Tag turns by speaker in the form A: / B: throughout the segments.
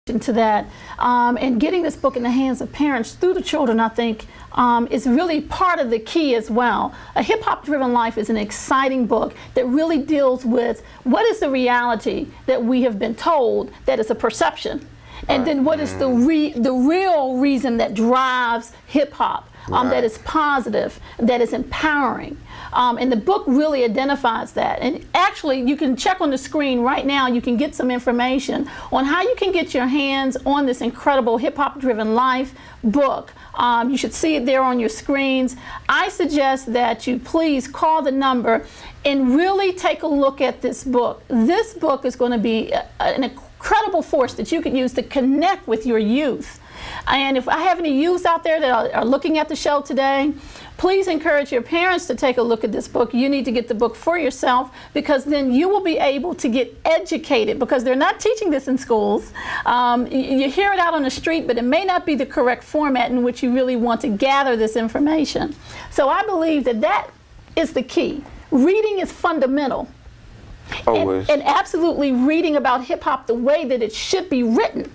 A: to that, and getting this book in the hands of parents through the children, I think, is really part of the key as well. A Hip-Hop Driven Life is an exciting book that really deals with what is the reality that we have been told that is a perception, and then what is the real reason that drives hip-hop, that is positive, that is empowering. And the book really identifies that. And actually, you can check on the screen right now. You can get some information on how you can get your hands on this incredible Hip-Hop Driven Life book. You should see it there on your screens. I suggest that you please call the number and really take a look at this book. This book is going to be an incredible force that you can use to connect with your youth. And if I have any youths out there that are looking at the show today, please encourage your parents to take a look at this book. You need to get the book for yourself, because then you will be able to get educated, because they're not teaching this in schools. You hear it out on the street, but it may not be the correct format in which you really want to gather this information. So I believe that that is the key. Reading is fundamental.
B: Always.
A: And absolutely reading about hip-hop the way that it should be written.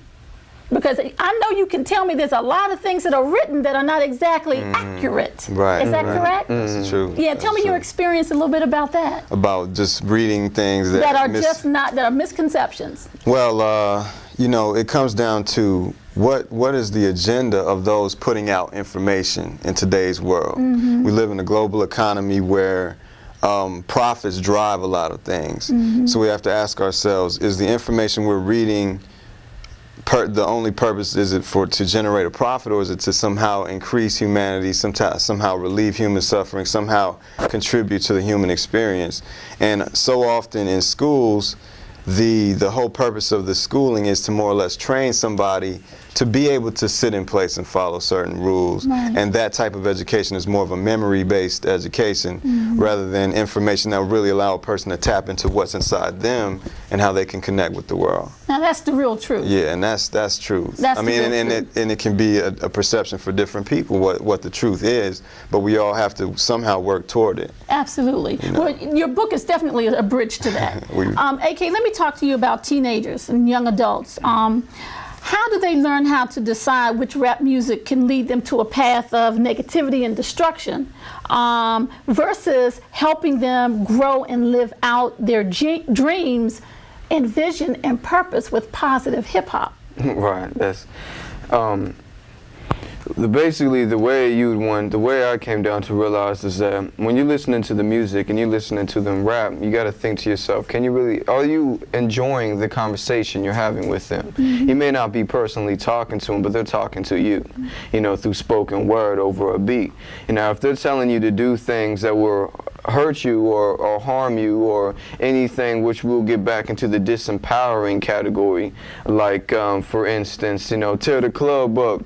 A: Because I know you can tell me there's a lot of things that are written that are not exactly accurate.
B: Right.
A: Is that correct?
B: That's true.
A: Yeah, tell me your experience a little bit about that.
B: About just reading things that
A: are just not, that are misconceptions.
B: Well, you know, it comes down to what is the agenda of those putting out information in today's world. We live in a global economy where profits drive a lot of things. So we have to ask ourselves, is the information we're reading, the only purpose, is it to generate a profit, or is it to somehow increase humanity, somehow relieve human suffering, somehow contribute to the human experience? And so often in schools, the whole purpose of the schooling is to more or less train somebody to be able to sit in place and follow certain rules. And that type of education is more of a memory-based education rather than information that will really allow a person to tap into what's inside them and how they can connect with the world.
A: Now that's the real truth.
B: Yeah, and that's true.
A: That's
B: I mean, and it can be a perception for different people what the truth is, but we all have to somehow work toward it.
A: Absolutely. You know? Well, your book is definitely a bridge to that. A.K., let me talk to you about teenagers and young adults. How do they learn how to decide which rap music can lead them to a path of negativity and destruction versus helping them grow and live out their dreams and vision and purpose with positive hip-hop?
C: Right. That's basically the way I came down to realize is that when you're listening to the music and you're listening to them rap, you got to think to yourself, are you enjoying the conversation you're having with them? You may not be personally talking to them, but they're talking to you, you know, through spoken word over a beat. You know, if they're telling you to do things that will hurt you or harm you or anything which we'll get back into the disempowering category, like for instance, you know, tear the club up.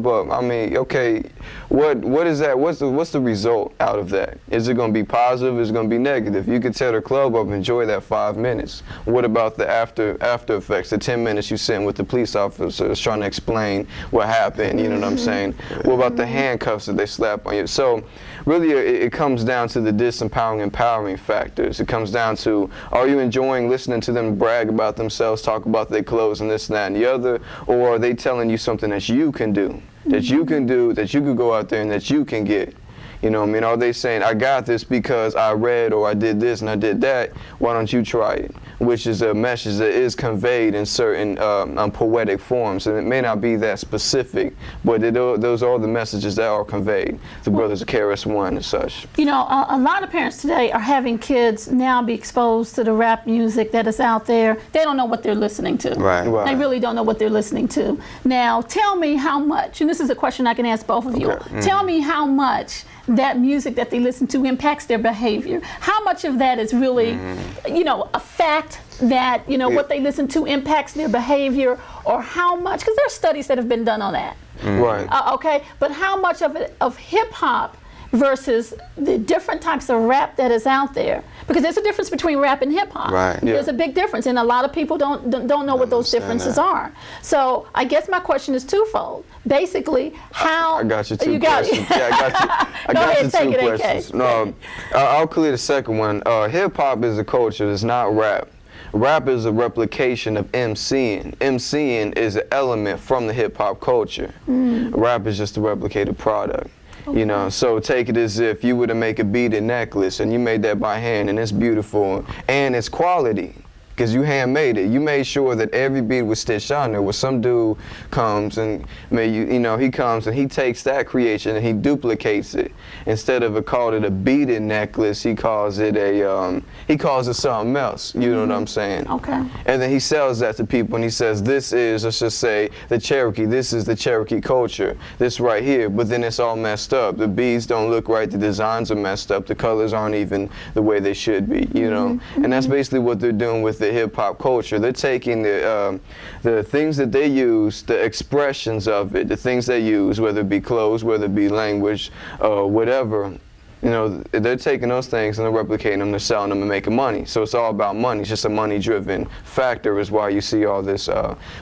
C: I mean, okay, what is that? What's the result out of that? Is it going to be positive? Is it going to be negative? You could tear the club up and enjoy that 5 minutes. What about the after effects, the 10 minutes you sitting with the police officers trying to explain what happened, you know what I'm saying? What about the handcuffs that they slap on you? So really it comes down to the disempowering, empowering factors. It comes down to, are you enjoying listening to them brag about themselves, talk about their clothes and this and that and the other, or are they telling you something that you can do? That you can go out there and that you can get. You know what I mean? Are they saying, I got this because I read or I did this and I did that, why don't you try it? Which is a message that is conveyed in certain poetic forms, and it may not be that specific, but those are the messages that are conveyed. The brothers of KRS-ONE and such. You
A: know, a lot of parents today are having kids now be exposed to the rap music that is out there. They don't know what they're listening to.
B: Right.
A: They really don't know what they're listening to. Now, tell me how much, and this is a question I can ask both of you. Tell me how much that music that they listen to impacts their behavior. How much of that is really, you know, a fact that, you know, what they listen to impacts their behavior, or how much, because there are studies that have been done on that.
C: Right.
A: Okay, but how much of it, of hip-hop versus the different types of rap that is out there? Because there's a difference between rap and hip-hop.
B: Right.
A: There's a big difference, and a lot of people don't know what those differences are. So I guess my question is twofold. Basically, how...
C: I got you two questions. Yeah, I got you two questions. No, I'll clear the second one. Hip-hop is a culture. It's not rap. Rap is a replication of emceeing. Emceeing is an element from the hip-hop culture. Rap is just a replicated product. You know, so take it as if you were to make a beaded necklace and you made that by hand, and it's beautiful and it's quality because you handmade it. You made sure that every bead was stitched on there. Where some dude comes and he comes and he takes that creation and he duplicates it. Instead of calling it a beaded necklace, he calls it something else. You know what I'm saying?
A: Okay.
C: And then he sells that to people and he says, this is, let's just say, the Cherokee. This is the Cherokee culture. This right here. But then it's all messed up. The beads don't look right. The designs are messed up. The colors aren't even the way they should be. You know. And that's basically what they're doing with the hip-hop culture. They're taking the things that they use, the expressions of it, the things they use, whether it be clothes, whether it be language, whatever. You know, they're taking those things and they're replicating them, they're selling them and making money. So it's all about money. It's just a money-driven factor is why you see all this,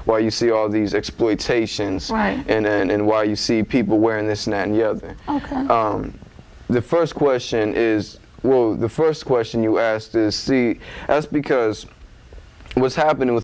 C: why you see all these exploitations,
A: right.
C: and why you see people wearing this and that and the other.
A: Okay.
C: The first question is, well, the first question you asked is, see, that's because what's happening